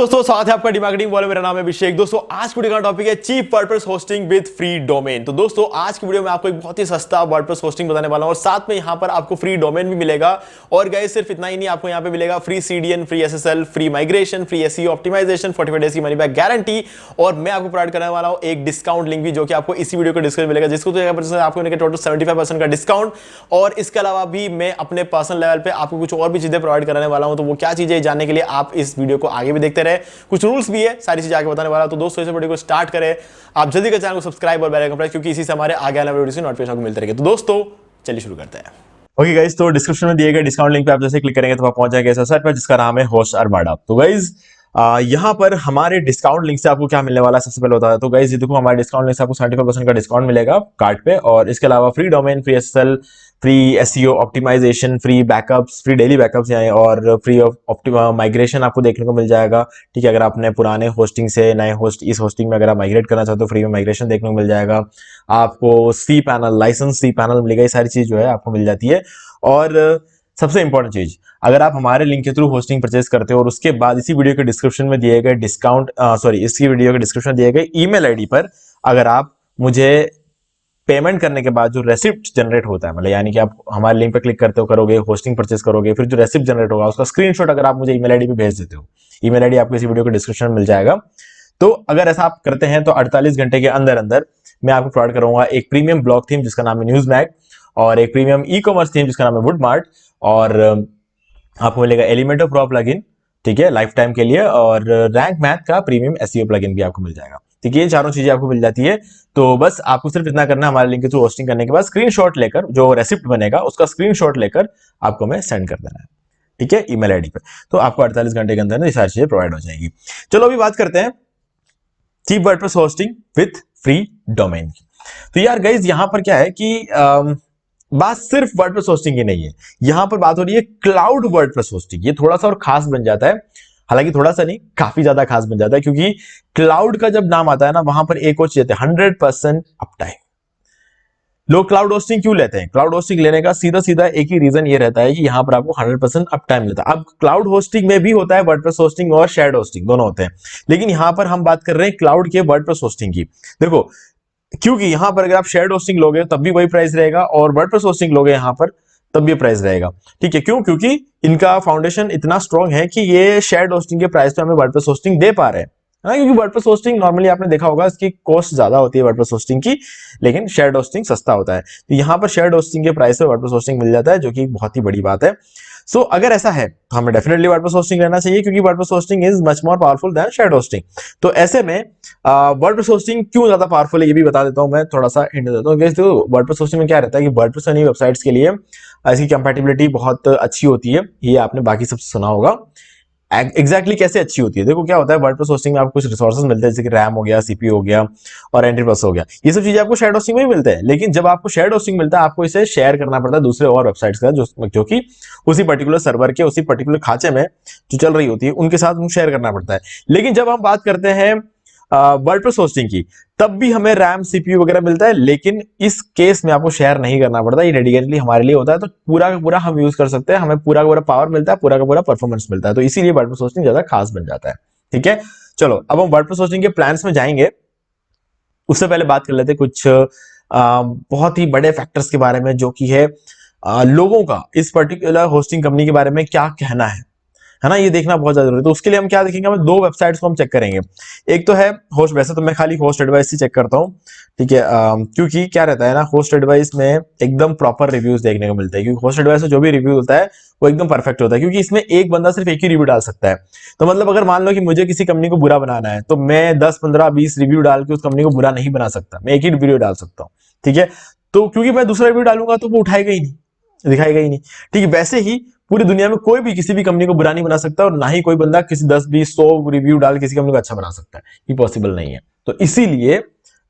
दोस्तों, साथ है आपका डिमार्केटिंग वाले। मेरा नाम है अभिषेक। दोस्तों, आज की वीडियो का टॉपिक है cheap WordPress hosting with free domain. तो दोस्तों, आज की वीडियो में आपको एक बहुत ही सस्ता वर्डप्रेस होस्टिंग बताने वाला हूं और साथ में यहां पर आपको फ्री डोमेन भी मिलेगा। और गाइस, सिर्फ इतना ही नहीं, आपको यहां पे मिलेगा free CDN, free SSL, free migration, free SEO optimisation, 45 days की मनी बैक गारंटी। और मैं आपको प्रोवाइड करने वाला हूं एक डिस्काउंट लिंक भी, जो कि आपको इसी वीडियो को डिस्क्रिप्शन मिलेगा, जिसको तो आपको टोटल 75% का डिस्काउंट। और इसके अलावा भी मैं अपने पर्सनल लेवल पे आपको कुछ और भी चीजें प्रोवाइड कराने वाला हूं। तो वो क्या चीजें जानने के लिए आप इस वीडियो को आगे भी देखते रहे। कुछ रूल्स भी है, सारी चीजें आगे बताने वाला। तो दोस्तों, इस वीडियो को स्टार्ट करें। आप जल्दी कर चैनल को सब्सक्राइब और बेल आइकन प्रेस, क्योंकि इसी से हमारे आगे वाले वीडियो से नोटिफिकेशन आपको मिलते रहेंगे। तो दोस्तों, चलिए शुरू करते हैं। ओके गाइस, तो डिस्क्रिप्शन में दिए गए डिस्काउंट लिंक पे आप जैसे क्लिक करेंगे तो आप पहुंच जाएंगे ऐसा साइट पर जिसका नाम है होस्ट अरमाडा। तो गाइस, यहाँ पर हमारे डिस्काउंट लिंक से आपको क्या मिलने वाला है सबसे पहले होता है। तो गाइस, ये देखो, हमारे डिस्काउंट लिंक से आपको 75% का डिस्काउंट मिलेगा कार्ड पे। और इसके अलावा free domain, free SSL, free SEO optimisation, free backups, free daily backups यहाँ, और फ्री माइग्रेशन आपको देखने को मिल जाएगा। ठीक है, अगर आपने पुराने होस्टिंग से नए होस्ट इस होस्टिंग में अगर आप माइग्रेट करना चाहते हो, फ्री में माइग्रेशन देखने को मिल जाएगा। आपको cPanel licence, cPanel मिलेगा। ये सारी चीज जो है आपको मिल जाती है। और सबसे इंपॉर्टेंट चीज, अगर आप हमारे लिंक के थ्रू होस्टिंग परचेज करते हो और उसके बाद इसी वीडियो के डिस्क्रिप्शन में दिए गए इसी वीडियो के डिस्क्रिप्शन में दिए गए ईमेल आईडी पर अगर आप मुझे पेमेंट करने के बाद जो रेसिप्ट जनरेट होता है, मतलब यानी कि आप हमारे लिंक पर क्लिक करते हो, करोगे, होस्टिंग परचेज करोगे, फिर जो रेसिप्ट जनरेट होगा उसका स्क्रीनशॉट अगर आप मुझे ईमेल आईडी पे भेज देते हो, ईमेल आईडी आपको इसी वीडियो के डिस्क्रिप्शन में मिल जाएगा। तो अगर ऐसा आप करते हैं तो 48 घंटे के अंदर अंदर मैं आपको प्रोवाइड करूंगा एक प्रीमियम ब्लॉग थीम जिसका नाम है न्यूज़मैग, और एक प्रीमियम ई कॉमर्स थीम जिसका नाम है वुडमार्ट, और आपको मिलेगा एलिमेंटर प्रो प्लगइन, ठीक है, लाइफ टाइम के लिए, और रैंक मैथ का प्रीमियम एसईओ प्लगइन भी आपको मिल जाएगा। ठीक है, ये चारों चीजें आपको मिल जाती है। तो बस आपको सिर्फ इतना करना है, हमारे लिंक के थ्रू होस्टिंग करने के बाद स्क्रीनशॉट लेकर, जो रेसिप्ट बनेगा उसका स्क्रीनशॉट लेकर आपको मैं सेंड कर देना है, ठीक है, ईमेल आईडी पे। तो आपको 48 घंटे के अंदर ये सारी चीजें प्रोवाइड हो जाएगी। चलो अभी बात करते हैं cheap WordPress hosting with free domain की। तो यार गाइज, यहां पर क्या है कि बात सिर्फ वर्डप्रेस होस्टिंग की नहीं है, यहां पर बात हो रही है क्लाउड वर्डप्रेस होस्टिंग। ये थोड़ा सा और खास बन जाता है, हालांकि थोड़ा सा नहीं, काफी ज्यादा खास बन जाता है, क्योंकि क्लाउड का जब नाम आता है ना, वहां पर एक और चीज है, 100% अपटाइम। लोग क्लाउड होस्टिंग क्यों लेते हैं? क्लाउड होस्टिंग लेने का सीधा सीधा एक ही रीजन ये रहता है कि यहां पर आपको 100% अपटाइम मिलता है। अब क्लाउड होस्टिंग में भी होता है वर्डप्रेस होस्टिंग और शेयर्ड होस्टिंग, दोनों होते हैं, लेकिन यहां पर हम बात कर रहे हैं क्लाउड के वर्डप्रेस होस्टिंग की। देखो, क्योंकि यहां पर अगर आप शेयर्ड होस्टिंग लोगे तब भी वही प्राइस रहेगा, और वर्डप्रेस होस्टिंग लोगे यहां पर तब भी प्राइस रहेगा। ठीक है, क्यों? क्योंकि इनका फाउंडेशन इतना स्ट्रॉन्ग है कि ये शेयर्ड होस्टिंग के प्राइस पे हमें वर्डप्रेस होस्टिंग दे पा रहे हैं। क्योंकि वर्डप्रेस होस्टिंग नॉर्मली आपने देखा होगा इसकी कॉस्ट ज्यादा होती है वर्डप्रेस होस्टिंग की, लेकिन शेयर्ड होस्टिंग सस्ता होता है। तो यहां पर शेयर्ड होस्टिंग के प्राइस पे वर्डप्रेस होस्टिंग मिल जाता है, जो कि बहुत ही बड़ी बात है। सो अगर ऐसा है तो हमें डेफिनेटली वर्डप्रेस होस्टिंग लेना चाहिए, क्योंकि WordPress hosting is much more powerful than shared hosting. तो ऐसे में वर्डप्रेस होस्टिंग क्यों ज्यादा पावरफुल है ये भी बता देता हूं, मैं थोड़ा सा हिंट देता हूं। तो वर्डप्रेस होस्टिंग में क्या रहता है कि वर्डप्रेस वाली वेबसाइट्स के लिए इसकी कंपैटिबिलिटी बहुत अच्छी होती है, ये आपने बाकी सबसे सुना होगा। एग्जैक्टली कैसे अच्छी होती है, देखो क्या होता है, वर्डप्रेस होस्टिंग में आपको कुछ रिसोर्सेज मिलते हैं, जैसे कि रैम हो गया, सीपीयू हो गया, और एंट्री बस हो गया। ये सब चीजें आपको शेयर्ड होस्टिंग में भी मिलते हैं, लेकिन जब आपको शेयर्ड होस्टिंग मिलता है, आपको इसे शेयर करना पड़ता है दूसरे और वेबसाइट्स का, जो कि उसी पर्टिकुलर सर्वर के, उसी पर्टिकुलर खांचे में जो चल रही होती है, उनके साथ शेयर करना पड़ता है। लेकिन जब हम बात करते हैं वर्डप्रेस होस्टिंग की, तब भी हमें रैम, सीपीयू वगैरह मिलता है, लेकिन इस केस में आपको शेयर नहीं करना पड़ता, ये डेडिकेटली हमारे लिए होता है। तो पूरा का पूरा हम यूज कर सकते हैं, हमें पूरा का पूरा पावर मिलता है, पूरा का पूरा परफॉर्मेंस मिलता है। तो इसीलिए वर्डप्रेस होस्टिंग ज्यादा खास बन जाता है। ठीक है, चलो अब हम वर्डप्रेस होस्टिंग के प्लान्स में जाएंगे। उससे पहले बात कर लेते हैं कुछ बहुत ही बड़े फैक्टर्स के बारे में, जो कि है लोगों का इस पर्टिकुलर होस्टिंग कंपनी के बारे में क्या कहना है ना, ये देखना बहुत ज्यादा जरूरी है। तो उसके लिए हम क्या देखेंगे, हमें दो वेबसाइट्स को हम चेक करेंगे। एक तो है होस्ट, वैसे तो मैं खाली होस्ट एडवाइस ही चेक करता हूँ, ठीक है, क्योंकि क्या रहता है ना, होस्ट एडवाइस में एकदम प्रॉपर रिव्यूज देखने को मिलते हैं, क्योंकि होस्ट एडवाइस में जो भी रिव्यू होता है वो एकदम परफेक्ट होता है, क्योंकि इसमें एक बंदा सिर्फ एक ही रिव्यू डाल सकता है। तो मतलब अगर मान लो कि मुझे किसी कंपनी को बुरा बनाना है, तो मैं 10, 15, 20 रिव्यू डाल के उस कंपनी को बुरा नहीं बना सकता, मैं एक ही रिव्यू डाल सकता हूँ। ठीक है, तो क्योंकि मैं दूसरा रिव्यू डालूंगा तो वो उठाएगा ही नहीं, दिखाएगा ही नहीं। ठीक है, वैसे ही पूरी दुनिया में कोई भी किसी भी कंपनी को बुरा नहीं बना सकता, और ना ही कोई बंदा किसी 10, 20, 100 रिव्यू डाल किसी कंपनी को अच्छा बना सकता है, ये पॉसिबल नहीं है। तो इसीलिए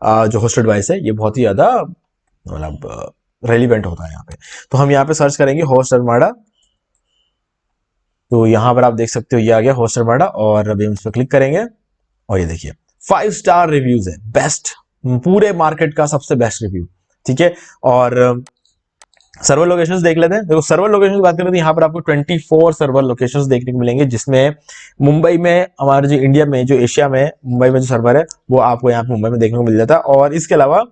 जो होस्ट एडवाइस है ये बहुत ही ज्यादा मतलब रेलिवेंट होता है यहाँ पे। तो हम यहाँ पे सर्च करेंगे होस्ट अरमाडा, तो यहाँ पर आप देख सकते हो ये आ गया होस्ट अरमाडा, और अभी हम इस पर क्लिक करेंगे और ये देखिए 5 स्टार रिव्यूज है, बेस्ट, पूरे मार्केट का सबसे बेस्ट रिव्यू। ठीक है, और सर्वर लोकेशंस देख लेते हैं। देखो सर्वर लोकेशंस की बात करें तो यहाँ पर आपको 24 सर्वर लोकेशंस देखने को मिलेंगे, जिसमें मुंबई में हमारे जो इंडिया में जो एशिया में मुंबई में जो सर्वर है वो आपको यहाँ पे मुंबई में देखने को मिल जाता है। और इसके अलावा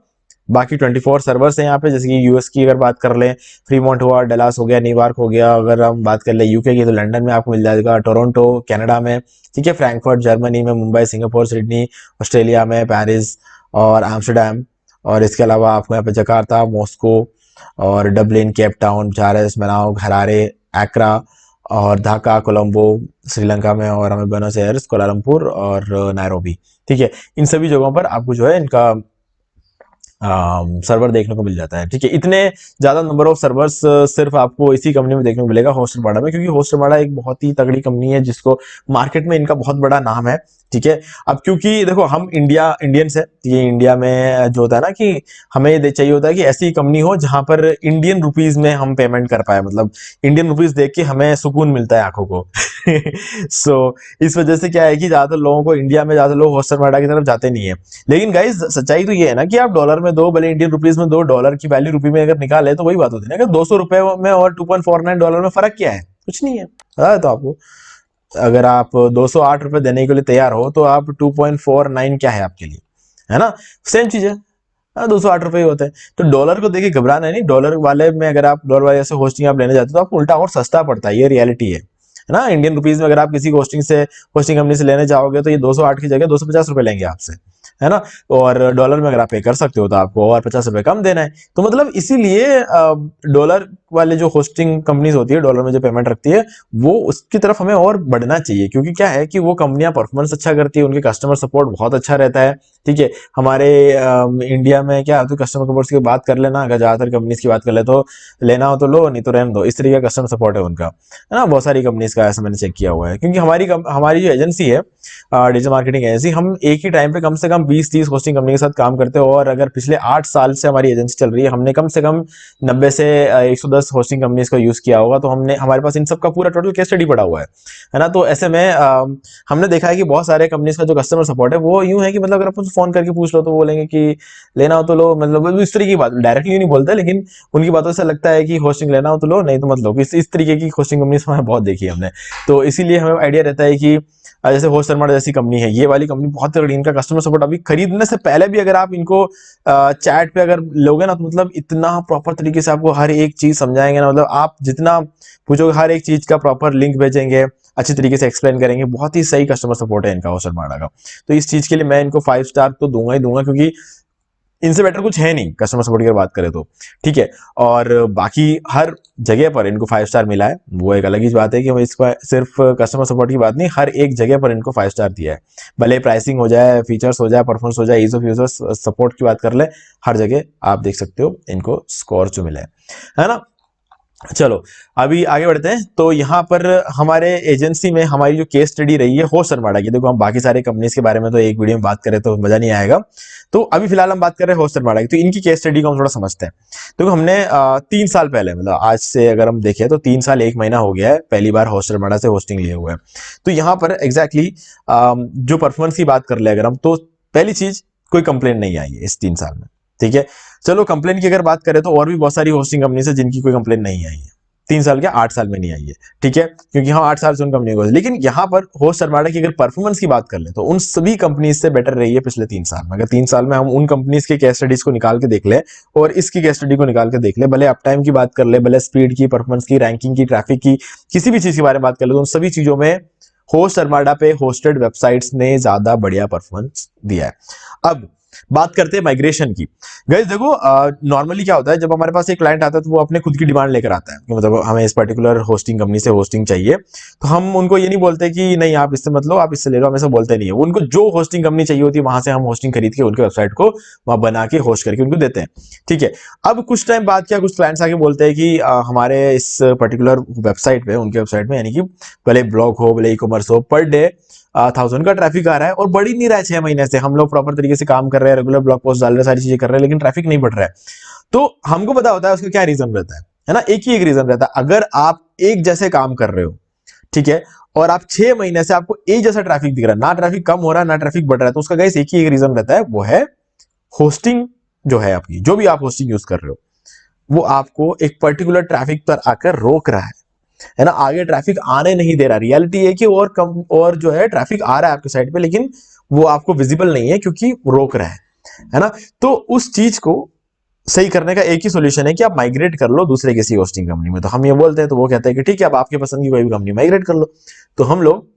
बाकी 24 सर्वर्स हैं यहाँ पे, जैसे कि यूएस की अगर बात कर लें, फ्रीमोंट हुआ, डलास हो गया, न्यूयॉर्क हो गया। अगर हम बात कर ले यूके की तो लंदन में आपको मिल जाएगा, टोरंटो कनाडा में, ठीक है, फ्रैंकफर्ट जर्मनी में, मुंबई, सिंगापुर, सिडनी ऑस्ट्रेलिया में, पेरिस और एम्स्टर्डम। और इसके अलावा आपको यहाँ पे जकार्ता, मॉस्को और डबलिन, केप टाउन, बुचारेस्ट, मनाओ, हरारे, एक्रा और ढाका, कोलंबो श्रीलंका में, और हमें बुएनोस एयर्स, कोलालमपुर और नैरोबी, ठीक है। इन सभी जगहों पर आपको जो है इनका सर्वर देखने को मिल जाता है, ठीक है। इतने ज्यादा नंबर ऑफ सर्वर्स सिर्फ आपको इसी कंपनी में देखने को मिलेगा, होस्टरमाडा में, क्योंकि होस्टरमाडा एक बहुत ही तगड़ी कंपनी है जिसको मार्केट में इनका बहुत बड़ा नाम है, ठीक है। अब क्योंकि देखो हम इंडियंस है, ये इंडिया में जो होता है ना कि हमें चाहिए होता है कि ऐसी कंपनी हो जहां पर इंडियन रुपीज में हम पेमेंट कर पाए, मतलब इंडियन रुपीज देख के हमें सुकून मिलता है आंखों को। सो इस वजह से क्या है कि ज्यादातर लोगों को इंडिया में ज्यादा लोग होस्टरमाडा की तरफ जाते नहीं है। लेकिन गाइज सच्चाई तो ये है ना कि आप डॉलर में दो, भले इंडियन रुपीज में दो, डॉलर की वैल्यू रुपी में अगर निकाले तो वही बात होती है ना कि 200 रुपए में और 2.49 डॉलर में फर्क क्या है? कुछ नहीं है, पता है तो आपको। अगर आप 208 रुपए देने के लिए तैयार हो तो आप 2.49 क्या है आपके लिए, है ना? सेम चीज है, 208 रुपए ही होते हैं। तो डॉलर को देखिए घबराना है नहीं, डॉलर वाले में अगर आप डॉलर वाले से होस्टिंग आप लेने जाते हो तो आपको उल्टा और सस्ता पड़ता है, ये रियलिटी है ना। इंडियन रुपीज में अगर आप किसी होस्टिंग कंपनी से लेने जाओगे तो ये 208 की जगह 250 रुपए लेंगे आपसे, है ना। और डॉलर में अगर आप पे कर सकते हो तो आपको और 50 रुपए कम देना है। तो मतलब इसीलिए डॉलर वाले जो होस्टिंग कंपनीज होती है, डॉलर में जो पेमेंट रखती है, वो उसकी तरफ हमें और बढ़ना चाहिए, क्योंकि क्या है कि वो कंपनियां परफॉर्मेंस अच्छा करती है, उनके कस्टमर सपोर्ट बहुत अच्छा रहता है, ठीक है। हमारे इंडिया में क्या होता है, कस्टमर सपोर्ट की बात कर लेना, अगर ज्यादातर कंपनीज की बात कर ले तो लेना हो तो लो, नहीं तो रहने दो, इस तरीके का कस्टमर सपोर्ट है उनका, है ना। बहुत सारी कंपनीज का ऐसा मैंने चेक किया हुआ है, क्योंकि हमारी जो एजेंसी है, डिजिटल मार्केटिंग एजेंसी, हम एक ही टाइम पे कम से कम 20-30 होस्टिंग कंपनी के साथ काम करते हो। और अगर पिछले 8 साल से हमारी एजेंसी चल रही है, हमने कम से कम 90 से 110 होस्टिंग कंपनीज का यूज किया होगा। तो हमारे पास इन सब का पूरा टोटल केस स्टडी पड़ा हुआ है ना। तो ऐसे में हमने देखा है कि बहुत सारे कंपनीज का जो कस्टमर सपोर्ट है वो यूं है कि मतलब अगर आप फोन करके पूछ लो तो बोलेंगे कि लेना हो तो लो, मतलब इस तरीके की बात डायरेक्टली नहीं बोलते, लेकिन उनकी बातों से लगता है कि होस्टिंग लेना हो तो लो, नहीं तो मत लो। इस तरीके की होस्टिंग कंपनीज हमें बहुत देखी है हमने। तो इसीलिए हमें आइडिया रहता है कि जैसे होस्टरमार्ट जैसी कंपनी है, ये वाली कंपनी बहुत तगड़ी, इनका कस्टमर सपोर्ट अभी खरीदने से पहले भी अगर आप इनको चैट पे अगर लोगे ना, तो मतलब इतना प्रॉपर तरीके से आपको हर एक चीज समझाएंगे ना, मतलब आप जितना पूछोगे हर एक चीज का प्रॉपर लिंक भेजेंगे, अच्छी तरीके से एक्सप्लेन करेंगे। बहुत ही सही कस्टमर सपोर्ट है इनका होस्टरमार्ट का। तो इस चीज के लिए मैं इनको 5 स्टार तो दूंगा ही दूंगा, क्योंकि इनसे बेटर कुछ है नहीं कस्टमर सपोर्ट की बात करें तो, ठीक है। और बाकी हर जगह पर इनको 5 स्टार मिला है, वो एक अलग ही बात है कि हम इसको सिर्फ कस्टमर सपोर्ट की बात नहीं, हर एक जगह पर इनको 5 स्टार दिया है। भले प्राइसिंग हो जाए, फीचर्स हो जाए, परफॉर्मेंस हो जाए, ईज ऑफ यूजर्स, सपोर्ट की बात कर ले, हर जगह आप देख सकते हो इनको स्कोर जो मिला है ना। चलो अभी आगे बढ़ते हैं। तो यहाँ पर हमारे एजेंसी में हमारी जो केस स्टडी रही है होस्टरमार्ट की, देखो हम बाकी सारे कंपनीज के बारे में तो एक वीडियो में बात करें तो मजा नहीं आएगा, तो अभी फिलहाल हम बात कर रहे हैं होस्टरमार्ट की। तो इनकी केस स्टडी को हम थोड़ा समझते हैं। देखो हमने 3 साल पहले, मतलब आज से अगर हम देखें तो 3 साल 1 महीना हो गया है पहली बार होस्टरमार्ट से होस्टिंग लिए हुए हैं। तो यहाँ पर एग्जैक्टली जो परफॉर्मेंस की बात कर ले अगर हम, तो पहली चीज कोई कंप्लेन नहीं आई है इस 3 साल में, ठीक है। चलो कंप्लेन की अगर बात करें तो और भी बहुत सारी होस्टिंग कंपनी है जिनकी कोई कंप्लेन नहीं आई है 3 साल के 8 साल में नहीं आई है, ठीक है, क्योंकि हम 8 साल से उन कंपनी को। लेकिन यहाँ पर होस्टरमार्ट की अगर परफॉर्मेंस की बात कर ले तो उन सभी कंपनीज से बेटर रही है पिछले 3 साल में। अगर 3 साल में हम उन कंपनीज के केस स्टडीज को निकाल के देख ले और इसकी केस स्टडी को निकाल के देख ले, भले अप टाइम की बात कर ले, भले स्पीड की, परफॉर्मेंस की, रैंकिंग की, ट्रैफिक की, किसी भी चीज के बारे में बात कर ले, तो उन सभी चीजों में होस्टरमार्ट पे होस्टेड वेबसाइट्स ने ज्यादा बढ़िया परफॉर्मेंस दिया है। अब बात करते हैं माइग्रेशन की। गाइस देखो नॉर्मली क्या होता है, जब हमारे पास एक क्लाइंट आता है तो वो अपने खुद की डिमांड लेकर आता है कि मतलब हमें इस पर्टिकुलर होस्टिंग कंपनी से होस्टिंग चाहिए। तो हम उनको ये नहीं बोलते कि नहीं आप इससे मत लो, आप इससे ले लो, हम ऐसा बोलते नहीं है। उनको जो होस्टिंग कंपनी चाहिए होती है वहां से हम होस्टिंग खरीद के उनके वेबसाइट को वहां बना के होस्ट करके उनको देते हैं, ठीक है। अब कुछ टाइम बाद क्या कुछ क्लाइंट्स आके बोलते हैं कि हमारे इस पर्टिकुलर वेबसाइट पे, उनके वेबसाइट में, यानी कि भले ब्लॉग हो, भले ई कॉमर्स हो, पर डे 1000 का ट्रैफिक आ रहा है और बढ़ ही नहीं रहा है 6 महीने से। हम लोग प्रॉपर तरीके से काम कर रहे हैं, रेगुलर ब्लॉग पोस्ट डाल रहे हैं, सारी चीजें कर रहे हैं, लेकिन ट्रैफिक नहीं बढ़ रहा है। तो हमको पता होता है उसका क्या रीजन रहता है ना। एक ही एक रीजन रहता है। अगर आप एक जैसे काम कर रहे हो, ठीक है, और आप 6 महीने से आपको एक जैसा ट्रैफिक दिख रहा है, ना ट्रैफिक कम हो रहा है ना ट्रैफिक बढ़ रहा है, तो उसका गाइस एक ही एक रीजन रहता है, वो है होस्टिंग जो है आपकी, जो भी आप होस्टिंग यूज कर रहे हो, वो आपको एक पर्टिकुलर ट्रैफिक पर आकर रोक रहा है ना, आगे ट्रैफिक आने नहीं दे रहा। रियलिटी है कि और कम और जो है ट्रैफिक आ रहा है आपके साइड पे, लेकिन वो आपको विजिबल नहीं है क्योंकि रोक रहा है ना। तो उस चीज को सही करने का एक ही सॉल्यूशन है कि आप माइग्रेट कर लो दूसरे किसी होस्टिंग कंपनी में। तो हम ये बोलते हैं, तो वो कहते हैं कि ठीक है, आप आपके पसंद की कोई भी कंपनी माइग्रेट कर लो। तो हम लोग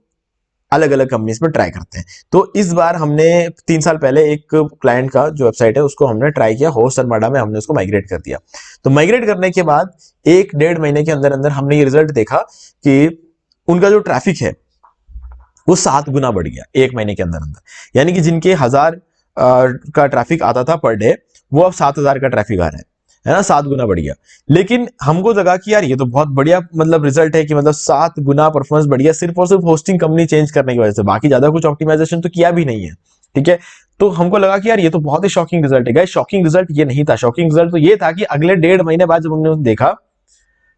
अलग अलग कंपनीज में ट्राई करते हैं। तो इस बार हमने 3 साल पहले एक क्लाइंट का जो वेबसाइट है उसको हमने ट्राई किया, होस्ट अर्माडा में हमने उसको माइग्रेट कर दिया। तो माइग्रेट करने के बाद 1-1.5 महीने के अंदर अंदर हमने ये रिजल्ट देखा कि उनका जो ट्रैफिक है वो 7 गुना बढ़ गया 1 महीने के अंदर अंदर। यानी कि जिनके 1000 का ट्रैफिक आता था पर डे, वो अब 7000 का ट्रैफिक आ रहा है ना, 7 गुना बढ़ गया। लेकिन हमको लगा कि यार ये तो बहुत बढ़िया मतलब रिजल्ट है कि मतलब 7 गुना परफॉर्मेंस बढ़ गया सिर्फ और सिर्फ होस्टिंग कंपनी चेंज करने की वजह से, बाकी ज्यादा कुछ ऑप्टिमाइजेशन तो किया भी नहीं है। ठीक है, तो हमको लगा कि यार ये तो बहुत ही शॉकिंग रिजल्ट है। गाइस, शॉकिंग रिजल्ट ये नहीं था, शॉकिंग रिजल्ट तो ये था कि अगले 1.5 महीने बाद जब हमने देखा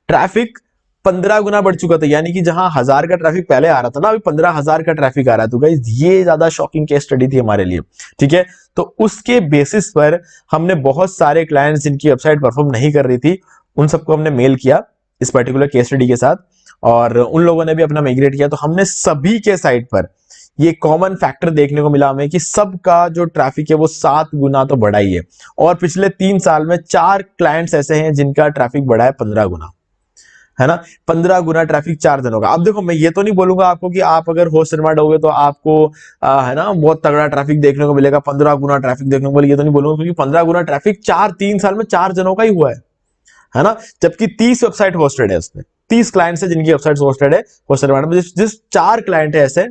ट्रैफिक 15 गुना बढ़ चुका था। यानी कि जहां 1000 का ट्रैफिक पहले आ रहा था ना, अभी 15,000 का ट्रैफिक आ रहा है। तो गाइस ये ज्यादा शॉकिंग केस स्टडी थी हमारे लिए। ठीक है, तो उसके बेसिस पर हमने बहुत सारे क्लाइंट्स जिनकी वेबसाइट परफॉर्म नहीं कर रही थी, उन सबको हमने मेल किया इस पर्टिकुलर केस स्टडी के साथ, और उन लोगों ने भी अपना माइग्रेट किया। तो हमने सभी के साइट पर ये कॉमन फैक्टर देखने को मिला हमें कि सबका जो ट्रैफिक है वो 7 गुना तो बढ़ा ही है। और पिछले 3 साल में 4 क्लाइंट्स ऐसे हैं जिनका ट्रैफिक बढ़ा है 15 गुना, है ना। 15 गुना ट्रैफिक 4 दिनों का। अब देखो, मैं ये तो नहीं बोलूंगा आपको कि आप अगर होस्ट सर्माट होगे तो आपको है ना बहुत तगड़ा ट्रैफिक देखने को मिलेगा, 15 गुना ट्रैफिक देखने को मिलेगा, ये तो नहीं बोलूंगा, क्योंकि 15 गुना ट्रैफिक 3 साल में 4 जनों का ही हुआ है ना। जबकि 30 वेबसाइट होस्टेड है उसमें, 30 क्लाइंट्स है जिनकी वेबसाइट होस्टेड है होस्ट सर्माट में, जिस 4 क्लाइंट है ऐसे।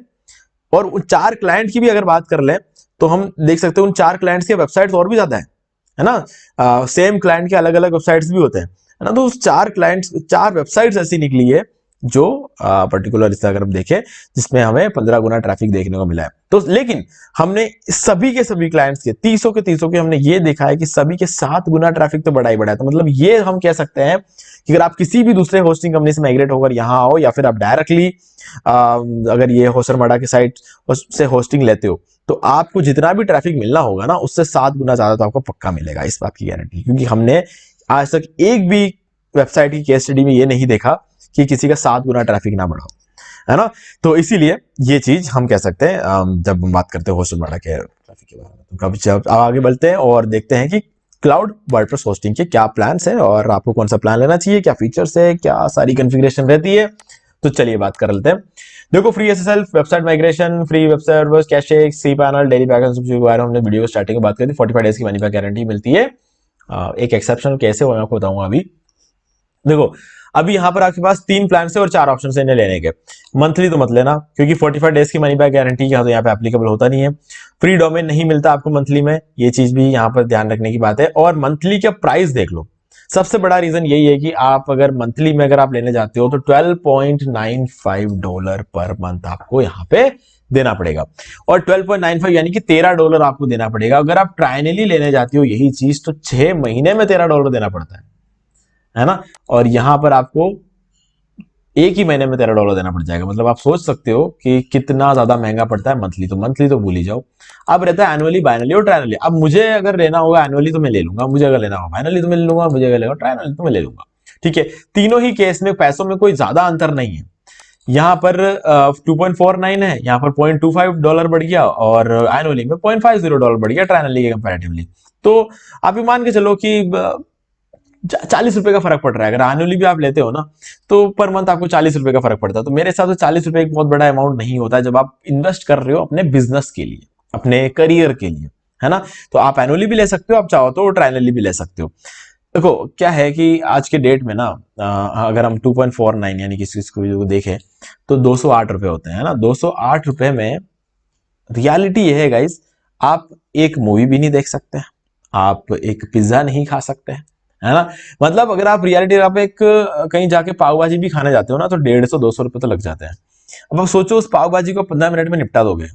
और उन 4 क्लाइंट की भी अगर बात कर ले तो हम देख सकते हैं उन 4 क्लाइंट्स के वेबसाइट्स और भी ज्यादा है ना। सेम क्लाइंट के अलग अलग वेबसाइट्स भी होते हैं, है ना। तो उस 4 क्लाइंट्स 4 वेबसाइट्स ऐसी निकली है जो पर्टिकुलर इसका अगर हम देखें जिसमें हमें 15 गुना ट्रैफिक देखने को मिला है। तो लेकिन हमने सभी के सभी क्लाइंट्स के 300 के हमने ये देखा है कि सभी के 7 गुना ट्रैफिक तो बढ़ा ही बढ़ा है। तो मतलब ये हम कह सकते हैं कि अगर आप किसी भी दूसरे होस्टिंग कंपनी से माइग्रेट होकर यहाँ आओ, या फिर आप डायरेक्टली अगर ये होस्टरमाडा की साइट से होस्टिंग लेते हो, तो आपको जितना भी ट्रैफिक मिलना होगा ना उससे 7 गुना ज्यादा तो आपको पक्का मिलेगा, इस बात की गारंटी। क्योंकि हमने आज तक एक भी वेबसाइट की केस स्टडी में ये नहीं देखा कि किसी का 7 गुना ट्रैफिक ना बढ़ा, है ना। तो इसीलिए ये चीज हम कह सकते हैं जब हम बात करते हैं होस्टरमाडा के ट्रैफिक के बारे में। तो कभी जब आगे बढ़ते हैं और देखते हैं कि क्लाउड वर्डप्रेस होस्टिंग के क्या प्लान्स हैं और आपको कौन सा प्लान लेना चाहिए, क्या फीचर्स है, क्या सारी कॉन्फ़िगरेशन रहती है। तो चलिए बात कर लेते हैं। देखो, free SSL, website migration, free website servers, cache, cPanel, daily package के बारे में हमने वीडियो स्टार्टिंग में बात करी थी। 45 डेज की मनी बैक गारंटी मिलती है। एक एक्सेप्शन कैसे हो मैं आपको बताऊंगा अभी। देखो, अभी यहां पर आपके पास 3 प्लान है और 4 ऑप्शन है इन्हें लेने के। मंथली तो मत लेना, क्योंकि 45 डेज की मनी बैक गारंटी यहाँ तो यहाँ पे एप्लीकेबल होता नहीं है। फ्री डोमेन नहीं मिलता आपको मंथली में, ये चीज भी यहाँ पर ध्यान रखने की बात है। और मंथली का प्राइस देख लो, सबसे बड़ा रीजन यही है कि आप अगर मंथली में अगर आप लेने जाते हो तो $12.95 पर मंथ आपको यहाँ पे देना पड़ेगा। और 12.95 यानी कि $13 आपको देना पड़ेगा। अगर आप ट्रायनली लेने जाते हो यही चीज तो 6 महीने में $13 देना पड़ता है ना। और यहां पर आपको एक ही महीने में $13 देना पड़ जाएगा। मतलब आप सोच सकते हो कि कितना ज्यादा महंगा पड़ता है मंथली। तो मंथली तो भूल ही जाओ। अब रहता है एनुअली, बाइनली और ट्रायनली। अब मुझे अगर लेना होगा एनुअली तो मैं ले लूंगा, मुझे अगर लेना होगा बाइनली तो मैं ले लूंगा, मुझे अगर लेगा ट्रायनली तो मैं ले लूंगा। ठीक है, तीनों ही केस में पैसों में कोई ज्यादा अंतर नहीं है। यहाँ पर 2.49 है, यहाँ पर $0.25 बढ़ गया, और एनुअली में $0.50 बढ़ गया ट्रायनली के कंपैरेटिवली। तो आप ये मान के चलो कि 40 रुपए का फर्क पड़ रहा है। अगर एनुअली भी आप लेते हो ना तो पर मंथ आपको 40 रुपए का फर्क पड़ता है। तो मेरे हिसाब से 40 रुपए एक बहुत बड़ा अमाउंट नहीं होता है जब आप इन्वेस्ट कर रहे हो अपने बिजनेस के लिए, अपने करियर के लिए, है ना। तो आप एनुअली भी ले सकते हो, आप चाहो तो ट्रायनली भी ले सकते हो। देखो क्या है कि आज के डेट में ना अगर हम 2.49 यानी किसी को देखें तो 208 रुपए होते हैं, है ना। 208 रुपए में रियलिटी ये है गाइस, आप एक मूवी भी नहीं देख सकते, आप एक पिज्जा नहीं खा सकते, है ना। मतलब अगर आप रियलिटी आप एक कहीं जाके पाव भाजी भी खाने जाते हो ना तो 150-200 रुपए तो लग जाते हैं। अब आप सोचो उस पाव भाजी को 15 मिनट में निपटा दोगे,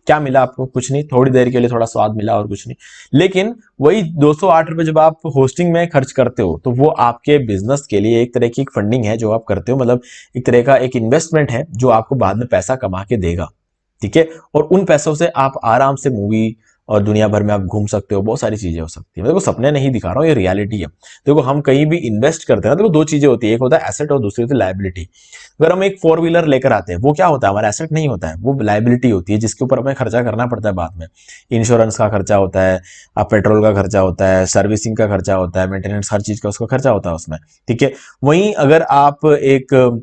क्या मिला आपको? कुछ नहीं, थोड़ी देर के लिए थोड़ा स्वाद मिला और कुछ नहीं। लेकिन वही 208 रुपए जब आप होस्टिंग में खर्च करते हो तो वो आपके बिजनेस के लिए एक तरह की एक फंडिंग है जो आप करते हो, मतलब एक तरह का एक इन्वेस्टमेंट है जो आपको बाद में पैसा कमा के देगा। ठीक है, और उन पैसों से आप आराम से मूवी और दुनिया भर में आप घूम सकते हो, बहुत सारी चीजें हो सकती है। देखो सपने नहीं दिखा रहा हूँ, ये रियलिटी है। देखो हम कहीं भी इन्वेस्ट करते हैं ना, देखो दो चीजें होती है, एक होता है एसेट और दूसरी होती है लायबिलिटी। अगर हम एक 4 व्हीलर लेकर आते हैं, वो क्या होता है, हमारा एसेट नहीं होता है, वो लायबिलिटी होती है जिसके ऊपर हमें खर्चा करना पड़ता है बाद में। इंश्योरेंस का खर्चा होता है, आप पेट्रोल का खर्चा होता है, सर्विसिंग का खर्चा होता है, मेंटेनेंस, हर चीज का उसका खर्चा होता है उसमें, ठीक है। वहीं अगर आप एक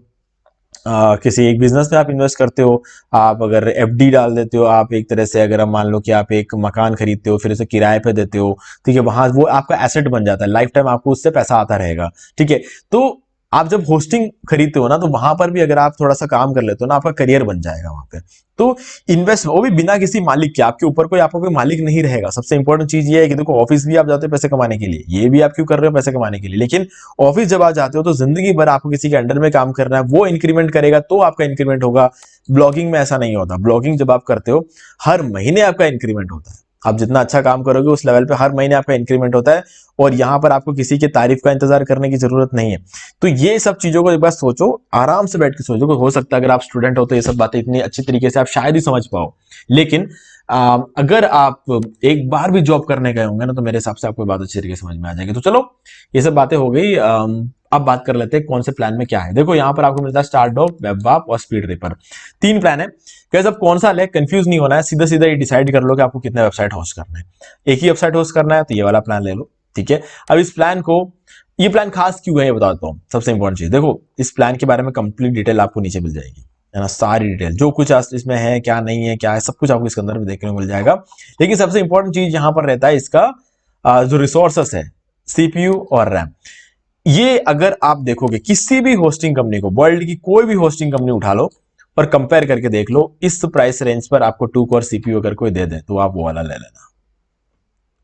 किसी एक बिजनेस में आप इन्वेस्ट करते हो, आप अगर एफडी डाल देते हो, आप एक तरह से अगर हम मान लो कि आप एक मकान खरीदते हो फिर उसे किराए पे देते हो, ठीक है, वहां वो आपका एसेट बन जाता है, लाइफ टाइम आपको उससे पैसा आता रहेगा, ठीक है। तो आप जब होस्टिंग खरीदते हो ना, तो वहां पर भी अगर आप थोड़ा सा काम कर लेते हो ना, आपका करियर बन जाएगा वहां पे। तो इन्वेस्ट, वो भी बिना किसी मालिक के, आपके ऊपर कोई आपका कोई मालिक नहीं रहेगा। सबसे इंपॉर्टेंट चीज ये है कि देखो ऑफिस भी आप जाते हो पैसे कमाने के लिए, ये भी आप क्यों कर रहे हो, पैसे कमाने के लिए, लेकिन ऑफिस जब आप जाते हो तो जिंदगी भर आपको किसी के अंडर में काम करना है, वो इंक्रीमेंट करेगा तो आपका इंक्रीमेंट होगा। ब्लॉगिंग में ऐसा नहीं होता, ब्लॉगिंग जब आप करते हो हर महीने आपका इंक्रीमेंट होता है, आप जितना अच्छा काम करोगे उस लेवल पे हर महीने आपका इंक्रीमेंट होता है, और यहां पर आपको किसी की तारीफ का इंतजार करने की जरूरत नहीं है। तो ये सब चीजों को एक बार सोचो, आराम से बैठ के सोचो। हो सकता है अगर आप स्टूडेंट हो तो ये सब बातें इतनी अच्छी तरीके से आप शायद ही समझ पाओ, लेकिन अगर आप एक बार भी जॉब करने गए होंगे ना, तो मेरे हिसाब से आपको बात अच्छी तरीके से समझ में आ जाएगी। तो चलो ये सब बातें हो गई, अब बात कर लेते हैं कौन से प्लान में क्या है। देखो यहाँ पर आपको मिलता है स्टारडॉक, वेबवाप और स्पीड रिपर, 3 प्लान है। कैसे अब कौन सा ले, कंफ्यूज नहीं होना है, सीधा सीधा ये डिसाइड कर लो कि आपको कितने वेबसाइट होस्ट करना है। एक ही वेबसाइट होस्ट करना है तो ये वाला प्लान ले लो, ठीक है। अब इस प्लान को, ये प्लान खास क्यों है ये बताता हूँ। सबसे इंपॉर्टेंट चीज देखो, इस प्लान के बारे में कंप्लीट डिटेल आपको नीचे मिल जाएगी, है ना, सारी डिटेल जो कुछ इसमें है, क्या नहीं है, क्या है, सब कुछ आपको इसके अंदर में देखने को मिल जाएगा। लेकिन सबसे इंपॉर्टेंट चीज यहां पर रहता है इसका जो रिसोर्सेस है, सीपीयू और रैम। ये अगर आप देखोगे किसी भी होस्टिंग कंपनी को, वर्ल्ड की कोई भी होस्टिंग कंपनी उठा लो और कंपेयर करके देख लो, इस प्राइस रेंज पर आपको 2 कोर सीपीयू अगर कोई दे दे तो आप वो वाला ले लेना,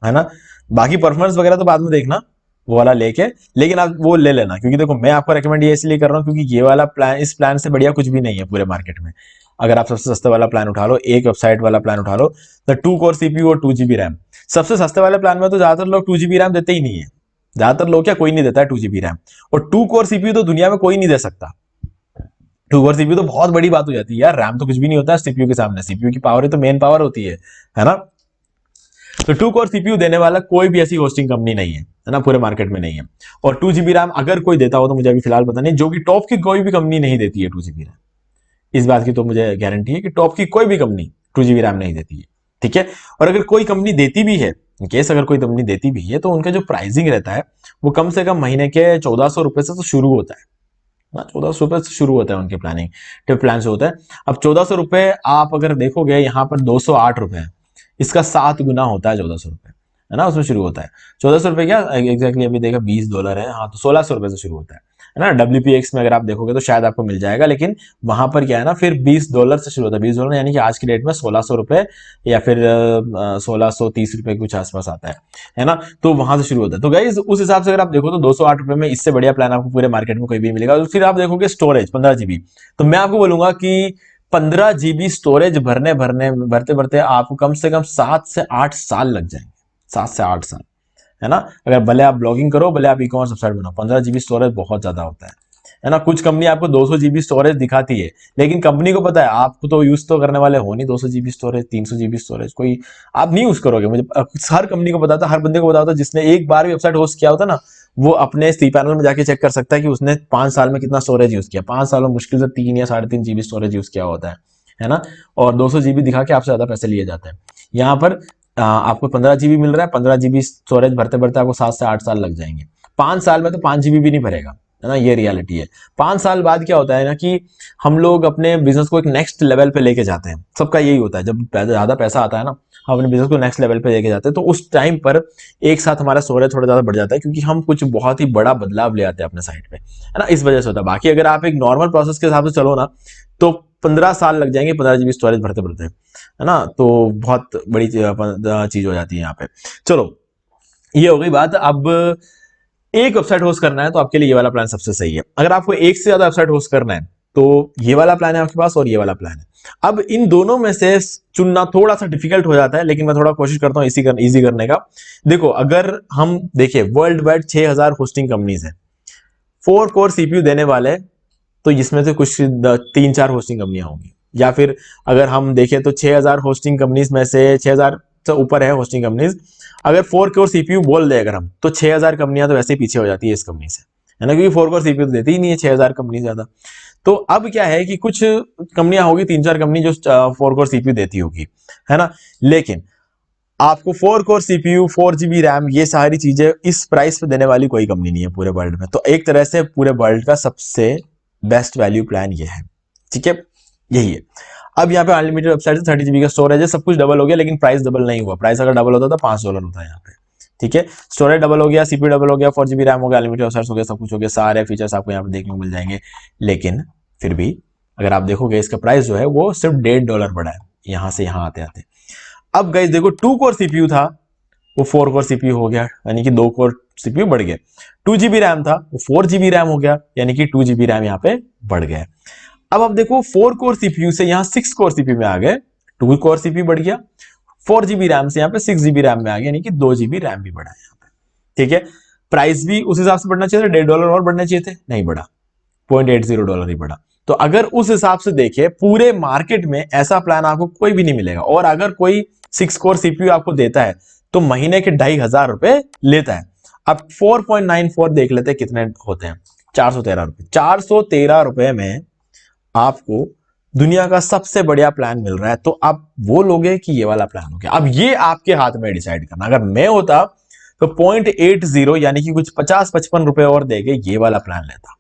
है ना। बाकी परफॉर्मेंस वगैरह तो बाद में देखना, वो वाला लेके, लेकिन आप वो ले लेना, क्योंकि देखो मैं आपको रेकमेंड ये इसलिए कर रहा हूँ क्योंकि ये वाला प्लान, इस प्लान से बढ़िया कुछ भी नहीं है पूरे मार्केट में। अगर आप सबसे सस्ते वाला प्लान उठा लो, एक वेबसाइट वाला प्लान उठा लो, तो 2 कोर सीपीयू और 2 GB रैम। सबसे सस्ते वाले प्लान में तो ज्यादातर लोग 2 GB रैम देते ही नहीं है, ज्यादातर लोग क्या, कोई नहीं देता है 2 GB रैम। और 2 कोर सीपीयू तो दुनिया में कोई नहीं दे सकता। 2 कोर सीपीयू तो बहुत बड़ी बात हो जाती है यार, रैम तो कुछ भी नहीं होता है सीपीयू के सामने, सीपीयू की पावर ही तो मेन पावर होती है ना। तो 2 कोर सीपीयू देने वाला कोई भी ऐसी होस्टिंग कंपनी नहीं है ना, पूरे मार्केट में नहीं है। और 2 GB रैम अगर कोई देता हो तो मुझे अभी फिलहाल पता नहीं, जो कि टॉप की कोई भी कंपनी नहीं देती है 2 GB रैम। इस बात की तो मुझे गारंटी है कि टॉप की कोई भी कंपनी 2 GB रैम नहीं देती है, ठीक है। और अगर कोई कंपनी देती भी है, केस अगर कोई कंपनी देती भी है, तो उनका जो प्राइसिंग रहता है वो कम से कम महीने के 1400 रुपए से तो शुरू होता है ना, 1400 रुपए से शुरू होता है उनके प्लानिंग, टिप प्लान से होता है। अब 1400 रुपए आप अगर देखोगे, यहाँ पर 208 रुपए है, इसका 7 गुना होता है 1400 रुपए, है ना, उसमें शुरू होता है। 1400 रुपए क्या एग्जैक्टली अभी देखा, $20 है, हाँ, तो 1600 रुपए से शुरू होता है ना। WPX में अगर आप देखोगे तो शायद आपको मिल जाएगा, लेकिन वहां पर क्या है ना, फिर $20 से शुरू होता है। $20 यानी कि आज की डेट में 1600 रुपए या फिर 1630 रुपए कुछ आसपास आता है ना। तो वहां से शुरू होता है। तो गाइस उस हिसाब से अगर आप देखो तो 208 रुपए में इससे बढ़िया प्लान आपको पूरे मार्केट में कोई भी मिलेगा। तो फिर आप देखोगे स्टोरेज 15 GB, तो मैं आपको बोलूंगा कि 15 GB स्टोरेज भरते भरते आपको कम से कम 7 से 8 साल लग जाएंगे, 7 से 8 साल, है ना। अगर भले आप ब्लॉगिंग करो, भले आप ई-कॉमर्स वेबसाइट बनाओ, 15 GB स्टोरेज बहुत ज्यादा होता है ना। कुछ कंपनी आपको 200 GB स्टोरेज दिखाती है, लेकिन कंपनी को पता है आपको तो यूज तो करने वाले हो नहीं 200 GB स्टोरेज, 300 GB स्टोरेज कोई आप नहीं यूज करोगे। मुझे हर कंपनी को पता था, हर बंदे को पता होता, जिसने एक बार भी वेबसाइट होस्ट किया होता ना, वो अपने सी पैनल में जाके चेक कर सकता है कि उसने 5 साल में कितना स्टोरेज यूज किया। 5 साल में मुश्किल से 3 या 3.5 GB स्टोरेज यूज किया होता है ना। और 200 GB दिखा के आपसे ज्यादा पैसे लिए जाते हैं। यहाँ पर आपको 15 GB मिल रहा है, 15 GB स्टोरेज भरते भरते आपको 7 से 8 साल लग जाएंगे। 5 साल में तो 5 GB भी नहीं भरेगा, है ना, ये रियलिटी है। 5 साल बाद क्या होता है ना कि हम लोग अपने बिजनेस को एक नेक्स्ट लेवल पे लेके जाते हैं, सबका यही होता है। जब ज्यादा पैसा आता है ना, हम अपने बिजनेस को नेक्स्ट लेवल पे लेके जाते हैं, तो उस टाइम पर एक साथ हमारा स्टोरेज थोड़ा ज्यादा बढ़ जाता है, क्योंकि हम कुछ बहुत ही बड़ा बदलाव ले आते हैं अपने साइड पे, है ना, इस वजह से होता है। बाकी अगर आप एक नॉर्मल प्रोसेस के हिसाब से चलो ना, तो 15 साल लग जाएंगे 15 GB स्टोरेज भरते भरते, है ना। तो बहुत बड़ी चीज हो जाती है यहाँ पे। चलो ये हो गई बात। अब एक वेबसाइट होस्ट करना है तो आपके लिए ये वाला प्लान सबसे सही है। अगर आपको एक से ज्यादा वेबसाइट होस्ट करना है तो ये वाला प्लान है आपके पास, और ये वाला प्लान है। अब इन दोनों में से चुनना थोड़ा सा डिफिकल्ट हो जाता है, लेकिन मैं थोड़ा कोशिश करता हूं इजी करने का। देखो अगर हम देखें वर्ल्ड वाइड 6000 होस्टिंग कंपनीज है, 4 कोर सीपीयू देने वाले तो इसमें से कुछ 3-4 होस्टिंग कंपनियां होंगी। या फिर अगर हम देखें तो 6000 होस्टिंग कंपनीज में से 6000 सबसे ऊपर है होस्टिंग कंपनीज। अगर 4 कोर सीपीयू बोल दे अगर हम, तो 6000 कंपनियां तो वैसे ही पीछे हो जाती है इस कंपनी से, है ना, क्योंकि 4 कोर सीपीयू तो देती ही नहीं है 6000 कंपनी ज्यादा। तो अब क्या है कि कुछ कंपनियां होगी, 3-4 कंपनी जो 4 कोर सीपीयू देती होगी, है ना। लेकिन आपको 4 कोर सीपीयू, 4 GB रैम, ये सारी चीजें इस प्राइस पे देने वाली कोई कंपनी नहीं है पूरे वर्ल्ड में। तो एक तरह से पूरे वर्ल्ड का सबसे बेस्ट वैल्यू प्लान ये है, ठीक है, यही है। अब यहाँ पे अनलिमिटेड वेबसाइट से 30 GB का स्टोरेज है, सब कुछ डबल हो गया, लेकिन प्राइस डबल नहीं हुआ। प्राइस अगर डबल होता तो $5 होता है यहाँ पे, ठीक है। स्टोरेज डबल हो गया, सीपीयू डबल हो गया, 4 GB रैम हो गया, अनलिमिटेड वेबसाइट हो गया, सब कुछ हो गया, सारे फीचर्स आपको यहाँ पे देखने को मिल जाएंगे। लेकिन फिर भी अगर आप देखोगे इसका प्राइस जो है वो सिर्फ $1.5 बढ़ा है यहाँ से यहाँ आते आते। अब गाइस देखो 2 कोर सीपीयू था वो 4 कोर सीपीयू हो गया, यानी कि 2 कोर सीपीयू बढ़ गए। 2 GB रैम था वो 4 GB रैम हो गया, यानी कि 2 GB रैम यहाँ पे बढ़ गया। अब आप देखो 4 कोर सीपीयू से यहाँ 6 कोर सीपीयू में आ गए, 2 कोर सीपीयू बढ़ गया, 4 GB रैम से यहाँ पे 6 GB रैम में आ गया, यानी कि 2 GB रैम भी बढ़ा है यहाँ पे, ठीक है। प्राइस भी उस हिसाब से बढ़ना चाहिए था, $1.5 और बढ़ना चाहिए थे, नहीं बढ़ा, $0.80 ही बढ़ा। तो अगर उस हिसाब से देखे पूरे मार्केट में ऐसा प्लान आपको कोई भी नहीं मिलेगा। और अगर कोई 6 कोर सीपीयू आपको देता है तो महीने के $2,500 लेता है। अब 4.94 देख लेते हैं कितने होते हैं, $413। $413 में आपको दुनिया का सबसे बढ़िया प्लान मिल रहा है, तो आप वो लोगे कि ये वाला प्लान हो गया। अब ये आपके हाथ में डिसाइड करना। अगर मैं होता तो 0.80 यानी कि कुछ 50-55 रुपए और देके ये वाला प्लान लेता।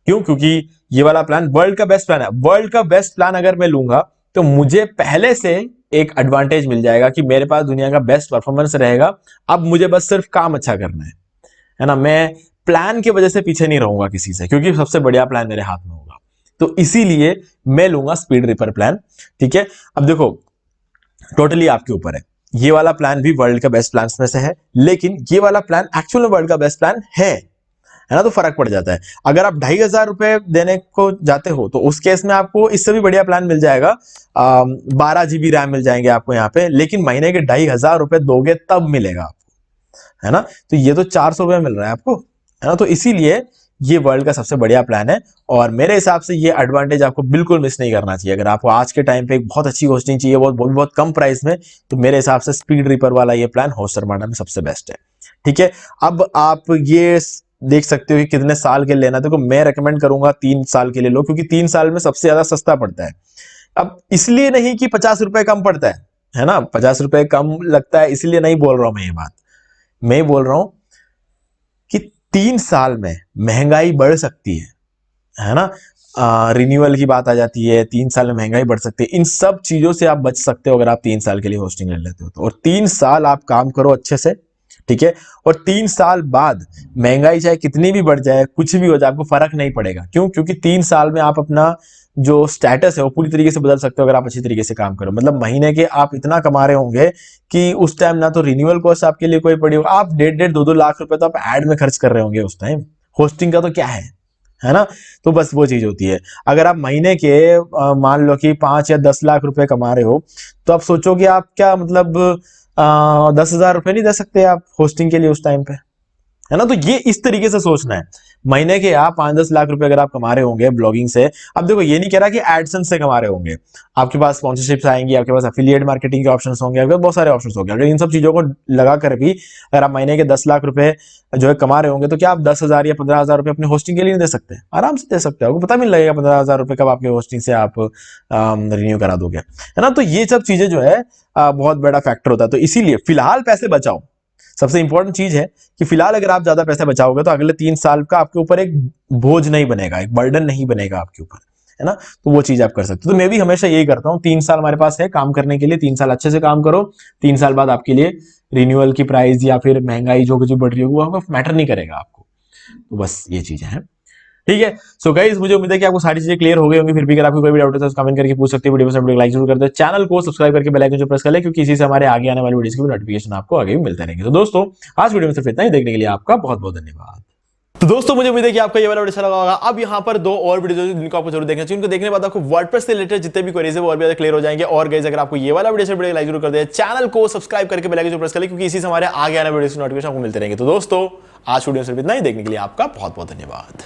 क्यों? क्योंकि ये वाला प्लान वर्ल्ड का बेस्ट प्लान है। वर्ल्ड का बेस्ट प्लान अगर मैं लूंगा तो मुझे पहले से एक एडवांटेज मिल जाएगा कि मेरे पास दुनिया का बेस्ट परफॉर्मेंस रहेगा। अब मुझे बस सिर्फ काम अच्छा करना है ना। मैं प्लान की वजह से पीछे नहीं रहूंगा किसी से, क्योंकि सबसे बढ़िया प्लान मेरे हाथ में होगा। तो इसीलिए मैं लूंगा स्पीड रिपर प्लान, ठीक है। अब देखो टोटली आपके ऊपर है, ये वाला प्लान भी वर्ल्ड का बेस्ट प्लान में से है, लेकिन ये वाला प्लान एक्चुअल में वर्ल्ड का बेस्ट प्लान है ना। तो फर्क पड़ जाता है। अगर आप $2,500 देने को जाते हो तो उस केस में आपको इससे भी बढ़िया प्लान मिल जाएगा, 12 GB रैम मिल जाएंगे आपको यहाँ पे, लेकिन महीने के $2,500 दोगे तब मिलेगा आपको, है ना। तो ये तो $400 मिल रहा है आपको, है ना। तो इसीलिए ये वर्ल्ड का सबसे बढ़िया प्लान है और मेरे हिसाब से ये एडवांटेज आपको बिल्कुल मिस नहीं करना चाहिए। अगर आपको आज के टाइम पे एक बहुत अच्छी होस्टिंग चाहिए, बहुत कम प्राइस में, तो मेरे हिसाब से स्पीड रिपर वाला ये प्लान होस्टरमाटा में सबसे बेस्ट है, ठीक है। अब आप ये देख सकते हो कि कितने साल के लेना। देखो मैं रेकमेंड करूंगा 3 साल के लिए लो, क्योंकि 3 साल में सबसे ज्यादा सस्ता पड़ता है। अब इसलिए नहीं कि $50 कम पड़ता है ना, $50 कम लगता है इसलिए नहीं बोल रहा हूं मैं ये बात। मैं बोल रहा हूं कि 3 साल में महंगाई बढ़ सकती है ना। रिन्यूअल की बात आ जाती है, 3 साल में महंगाई बढ़ सकती है। इन सब चीजों से आप बच सकते हो अगर आप 3 साल के लिए होस्टिंग ले लेते हो तो। और 3 साल आप काम करो अच्छे से, ठीक है। और 3 साल बाद महंगाई चाहे कितनी भी बढ़ जाए, कुछ भी हो जाए, आपको फर्क नहीं पड़ेगा। क्यों? क्योंकि 3 साल में आप अपना जो स्टेटस है वो पूरी तरीके से बदल सकते हो अगर आप अच्छी तरीके से काम करो। मतलब महीने के आप इतना कमा रहे होंगे कि उस टाइम ना तो रिन्यूअल कॉस्ट आपके लिए कोई पड़ी होगा, आप 1.5 2 लाख रुपए तो आप एड में खर्च कर रहे होंगे उस टाइम। होस्टिंग का तो क्या है ना। तो बस वो चीज होती है। अगर आप महीने के मान लो कि 5 या 10 लाख रुपए कमा रहे हो, तो आप सोचोगे आप क्या मतलब 10,000 रुपए नहीं दे सकते आप होस्टिंग के लिए उस टाइम पे, है ना। तो ये इस तरीके से सोचना है। महीने के आप 5-10 लाख रुपए अगर आप कमा रहे होंगे ब्लॉगिंग से, अब देखो ये नहीं कह रहा कि एडसेंस से कमा रहे होंगे, आपके पास स्पॉन्सरशिप्स आएंगी, आपके पास एफिलिएट मार्केटिंग के ऑप्शंस होंगे, आपके पास बहुत सारे ऑप्शंस होंगे। अगर इन सब चीजों को लगाकर भी अगर आप महीने के 10 लाख रुपए जो है कमा रहे होंगे, तो क्या आप 10,000 या 15,000 रुपए अपने होस्टिंग के लिए नहीं दे सकते? आराम से दे सकते हो। आपको पता भी नहीं लगेगा 15,000 रुपए कब आपके होस्टिंग से आप रिन्यू करा दोगे, है ना। तो ये सब चीजें जो है बहुत बड़ा फैक्टर होता है। तो इसीलिए फिलहाल पैसे बचाओ। सबसे इंपॉर्टेंट चीज है कि फिलहाल अगर आप ज्यादा पैसे बचाओगे तो अगले 3 साल का आपके ऊपर एक बोझ नहीं बनेगा, एक बर्डन नहीं बनेगा आपके ऊपर, है ना। तो वो चीज आप कर सकते हो। तो मैं भी हमेशा यही करता हूँ, 3 साल हमारे पास है काम करने के लिए, 3 साल अच्छे से काम करो। 3 साल बाद आपके लिए रिन्यूअल की प्राइस या फिर महंगाई जो कुछ बढ़ रही होगी वो आपको मैटर नहीं करेगा आपको। तो बस ये चीजें हैं, ठीक है। सो गाइस मुझे उम्मीद है कि आपको सारी चीजें क्लियर हो गई होंगी। फिर भी अगर आपको कोई भी डाउट है तो कमेंट करके पूछ सकते हो। वीडियो को लाइक जरूर कर दो, चैनल को सब्सक्राइब करके बेल आइकन जो प्रेस कर ले, क्योंकि इसी से हमारे आगे आने वाली वीडियोस की नोटिफिकेशन आपको आगे भी मिलते रहेंगे। तो दोस्तों आज वीडियो में सिर्फ इतना ही, देखने के लिए आपका बहुत बहुत धन्यवाद। तो दोस्तों मुझे उम्मीद है कि आपको ये वाला वीडियो अच्छा लगा होगा। अब यहाँ पर 2 और वीडियो जिनको आपको जरूर देखना चाहिए, उनको देखने के बाद आपको वर्डप्रेस से रिलेटेड जितने भी क्वेरीज है वो और भी ज्यादा क्लियर हो जाएंगे। और गाइस अगर आपको ये वाला वीडियो लाइक जरूर कर दे, चैनल को सब्सक्राइब करके बेल आइकन जो प्रेस कर ले, क्योंकि इसी से हमारे आगे आने वीडियो की नोटिफिकेशन आपको मिलते रहेंगे। तो दोस्तों आज वीडियो में सिर्फ इतना ही, देखने के लिए आपका बहुत बहुत धन्यवाद।